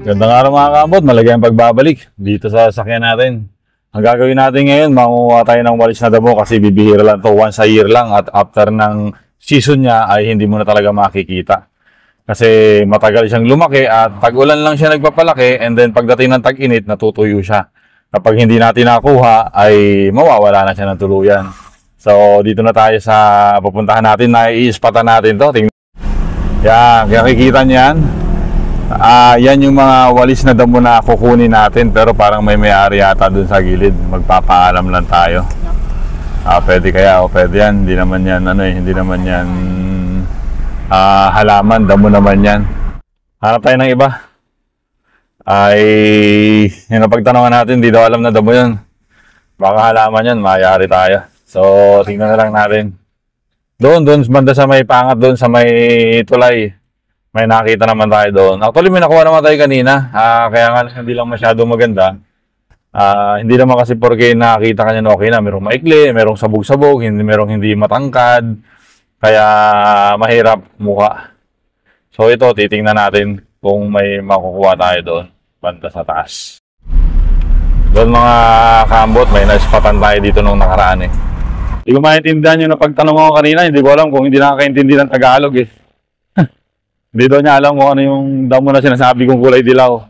Gandang araw mga kaambot, malagay ang pagbabalik dito sa sasakyan natin. Ang gagawin natin ngayon, mangunguha tayo ng walis na damo kasi bibihira lang to, once a year lang, at after ng season niya ay hindi mo na talaga makikita. Kasi matagal siyang lumaki at tag-ulan lang siya nagpapalaki, and then pagdating ng tag-init, natutuyo siya. Kapag hindi natin nakuha ay mawawala na siya ng tuluyan. So dito na tayo sa pupuntahan natin, nai-ispatan natin to. Yan, kaya kikita niyan. Yan yung mga walis na damo na kukunin natin, pero parang may-ari yata dun sa gilid. Magpapaalam lang tayo. Pwede kaya o pwede yan. Hindi naman yan hindi naman yan halaman, damo naman yan. Hanap tayo ng iba. Yung napagtanungan natin, di daw alam na damo yun. Baka halaman yan, mayari tayo. So tingnan na lang natin. Doon banda sa may pangat, doon sa may tulay, may nakita naman tayo doon. Actually, may nakuha naman tayo kanina. Kaya nga hindi lang masyado maganda. Hindi naman kasi porque nakita kanya na okay na. Merong maikli, merong sabog-sabog, merong hindi matangkad. Kaya mahirap mukha. So ito, titingnan natin kung may makukuha tayo doon, banda sa taas. Doon mga kaambot, may naispatan tayo dito nung nakaraan eh. Hindi ko maintindihan yung napagtanong ko kanina. Hindi ko alam kung hindi nakakaintindi ng Tagalog eh. Hindi daw niya alam kung ano yung damo na sinasabi kong kulay dilaw.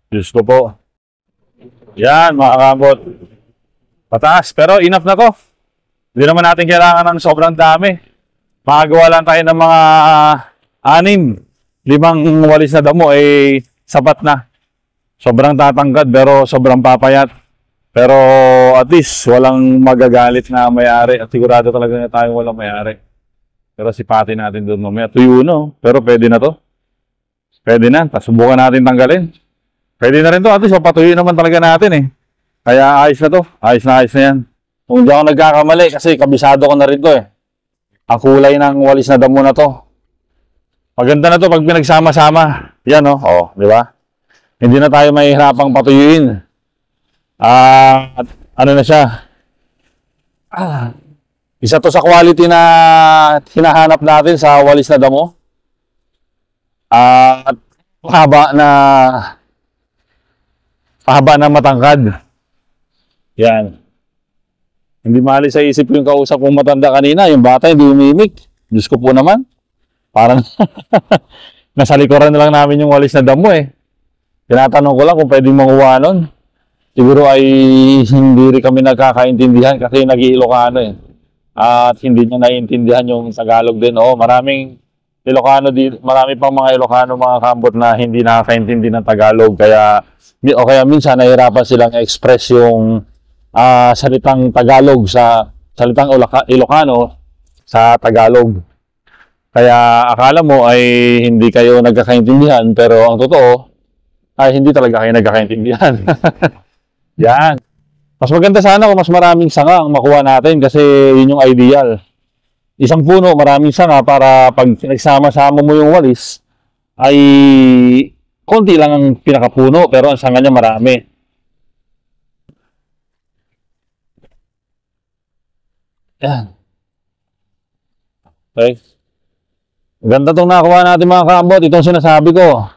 Diyos ko po. Yan mga kaambot. Pataas. Pero enough na to. Hindi naman natin kailangan ng sobrang dami. Makagawa lang tayo ng mga 5 walis na damo ay sapat na. Sobrang tatangkad pero sobrang papayat. Pero at least walang magagalit na may-ari at sigurado talaga na tayo walang may-ari. Pero sipatin natin doon mamaya. Tuyo no, pero pwede na to. Pwede na, subukan natin tanggalin. Pwede na rin to, at least mapatuyo naman talaga natin eh. Kaya ayos na to, ayos na yan. Kung hindi ako nagkakamali kasi kabisado ko na rin to eh. Ang kulay ng walis na damo na to. Maganda na to pag pinagsama-sama. Yan oh, di ba? Hindi na tayo mahihirapang patuyuin. At ano na siya, isa to sa quality na hinahanap natin sa walis na damo. At mahaba na matangkad. Yan. Hindi mali sa isip yung kausap kong matanda kanina, yung bata hindi umimik. Diyos ko po naman, parang nasa likuran na lang namin yung walis na damo eh. Tinatanong ko lang kung pwedeng manguha nun. Siguro ay hindi rin kami nagkakaintindihan kasi nag-Ilocano eh. At hindi niya naiintindihan yung Tagalog din. Oo, maraming Ilocano dito, marami pang mga Ilocano mga kaambot na hindi nakakaintindi ng Tagalog. Kaya minsan nahihirapan silang express yung salitang Tagalog salitang Ilocano sa Tagalog. Kaya akala mo ay hindi kayo nagkakaintindihan, pero ang totoo ay hindi talaga kayo nagkakaintindihan. Yan. Mas maganda sana kung mas maraming sanga ang makuha natin kasi yun yung ideal. Isang puno, maraming sanga para pag nagsama-sama mo yung walis ay konti lang ang pinakapuno pero ang sanga niya marami. Yan. Okay. Ganda itong nakuha natin mga kaambot. Itong sinasabi ko.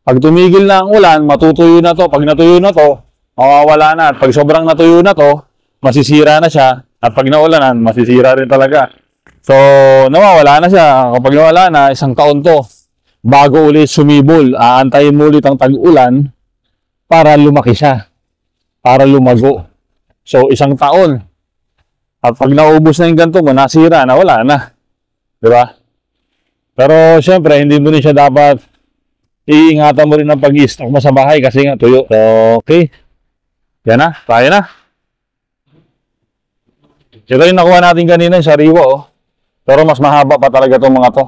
Pag tumigil na ang ulan, matutuyo na to. Pag natuyo na to, mawawala na. At pag sobrang natuyo na to, masisira na siya. At pag naulanan, masisira rin talaga. So, nawawala na siya. Kapag nawala na, isang taon to. Bago ulit sumibol, aantayin mo ulit ang tag-ulan para lumaki siya. Para lumago. So, isang taon. At pag naubos na yung ganito mo, nasira na, wala na. Diba? Pero, syempre, hindi mo rin siya dapat iingatan mo rin ang pag-i-stock mo sa bahay kasi nga tuyo. So, okay. Yan na, tayo na. Ito yung nakuha natin kanina, yung sariwa, oh. Pero mas mahaba pa talaga itong mga to.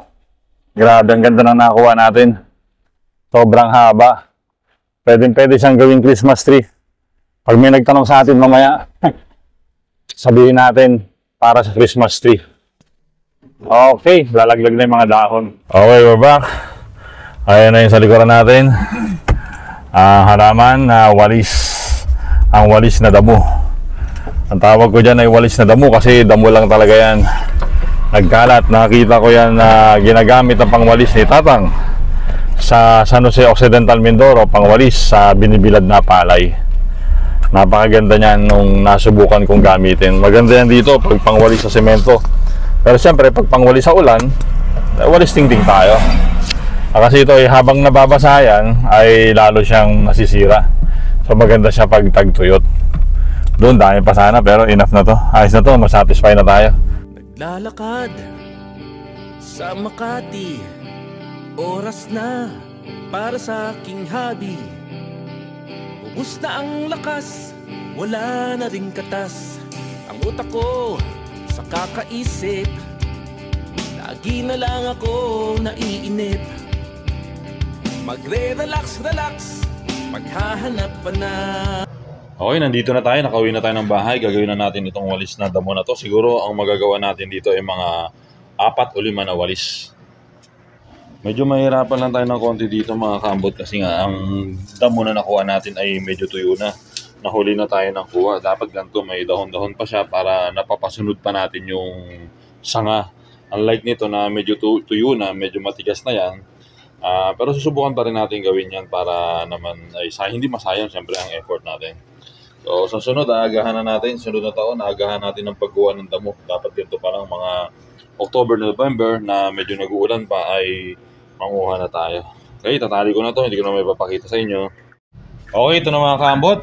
Grabe, ang ganda na nakuha natin. Sobrang haba. Pwede siyang gawing Christmas tree. Pag may nagtanong sa atin mamaya, sabihin natin para sa Christmas tree. Okay, lalaglag na yung mga dahon. Okay, we're back. Ayan na yung sa likuran natin. Halaman na walis. Ang walis na damo. Ang tawag ko dyan ay walis na damo kasi damo lang talaga yan. Nagkalat, nakita ko yan na ginagamit ang pangwalis ni Tatang sa San Jose Occidental Mindoro, pangwalis sa binibilad na palay. Napakaganda niyan nung nasubukan kong gamitin. Maganda yan dito pag pangwalis sa semento. Pero siyempre pag pangwalis sa ulan, walis tingting tayo. Kasi ito ay habang nababasa yan ay lalo siyang nasisira. So maganda siya pag tagtuyot. Doon dami pa sana pero enough na to. Ayos na to, masatisfy na tayo. Naglalakad sa Makati, oras na para sa aking hobby. Ubus na ang lakas, wala na ring katas. Ang utak ko sa kakaisip, lagi na lang ako naiinip. Magre-relax, maghahanap pa na. Okay, nandito na tayo, nakauwi na tayo ng bahay. Gagawin na natin itong walis na damo na to. Siguro ang magagawa natin dito ay mga 4 o 5 na walis. Medyo mahirapan lang tayo ng konti dito mga kaambot kasi nga ang damo na nakuha natin ay medyo tuyo na. Nahuli na tayo ng kuha. Dapat ganito may dahon-dahon pa siya para napapasunod pa natin yung sanga. Unlike nito na medyo tuyo na, medyo matigas na yan. Pero susubukan pa rin natin gawin yan para naman ay hindi masayang siyempre ang effort natin. So sa sunod, aagahan na natin. Sunod na taon, aagahan natin ng pagkuha ng damo. Dapat dito parang mga October, November na medyo nag-uulan pa ay manguha na tayo. Okay, tatali ko na to. Hindi ko na may papakita sa inyo. Okay, ito na mga kaambot.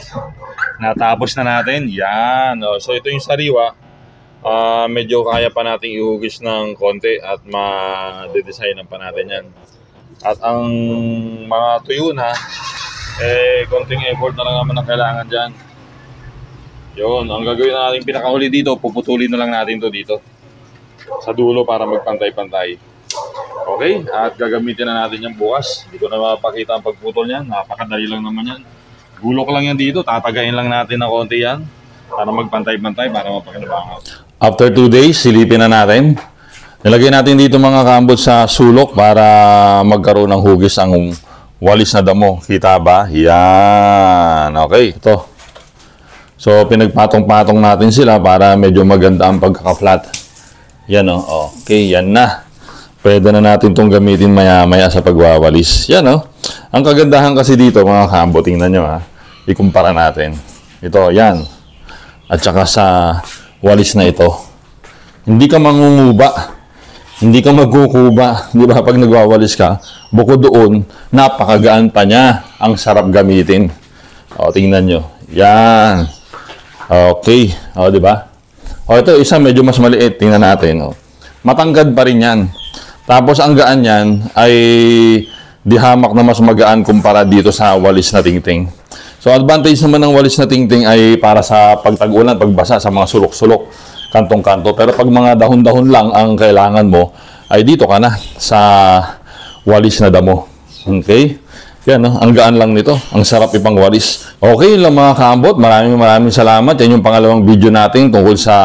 Natapos na natin. Yan. So ito yung sariwa. Medyo kaya pa nating ihugis ng konti at ma-designan pa natin yan. At ang mga tuyo na, konting effort na lang naman ang kailangan dyan. Yun, ang gagawin na natin pinakahuli dito, puputulin na lang natin to dito sa dulo para magpantay-pantay. Okay, at gagamitin na natin yan bukas. Hindi ko na mapakita ang pagputol niyan, napakadali lang naman yan. Gulok lang yan dito, tatagayin lang natin ng konti yan para magpantay-pantay, para mapakinabangaw. After 2 days, silipin na natin. Nilagay natin dito mga kaambot sa sulok para magkaroon ng hugis ang walis na damo. Kita ba? Yan. Okay, ito. So, pinagpatong-patong natin sila para medyo maganda ang pagkaka-flat. Yan o. Okay, yan na. Pwede na natin itong gamitin maya-maya sa pagwawalis. Yan o. Ang kagandahan kasi dito mga kaambot, tingnan nyo ha. Ikumpara natin. Ito, yan. At saka sa walis na ito. Hindi ka mangunguba. Hindi ka magkukuba. Di ba? Pag nagwawalis ka, bukod doon, napakagaan pa niya. Ang sarap gamitin. O, tingnan nyo. Yan. Okay. O, di ba? O, ito, isa medyo mas maliit. Tingnan natin. O. Matangkad pa rin yan. Tapos, ang gaan yan ay dihamak na mas magaan kumpara dito sa walis na tingting. So, advantage naman ng walis na tingting ay para sa pagtag-ulan, pagbasa sa mga sulok-sulok, kantong-kanto. Pero pag mga dahon-dahon lang ang kailangan mo, ay dito ka na sa walis na damo. Okay? Yan, no? Ang gaan lang nito. Ang sarap ipang walis. Okay lang mga kaambot. Maraming salamat. Yan yung pangalawang video natin tungkol sa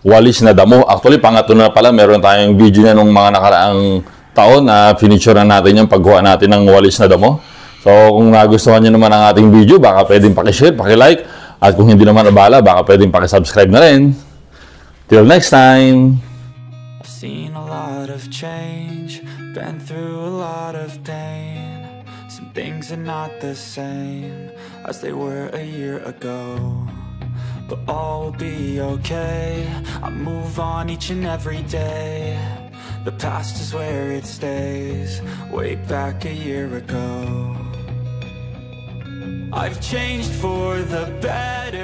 walis na damo. Actually, pangatlo na pala. Meron tayong video na nung mga nakaraang taon na finisure natin yung paggawa natin ng walis na damo. So, kung nagustuhan nyo naman ang ating video, baka pwedeng pakishare, pakilike. At kung hindi naman abala, baka pwedeng pakisubscribe na rin. Till next time! I've seen a lot of change, been through a lot of pain. Some things are not the same as they were a year ago, but all will be okay. I move on each and every day. The past is where it stays, way back a year ago. I've changed for the better.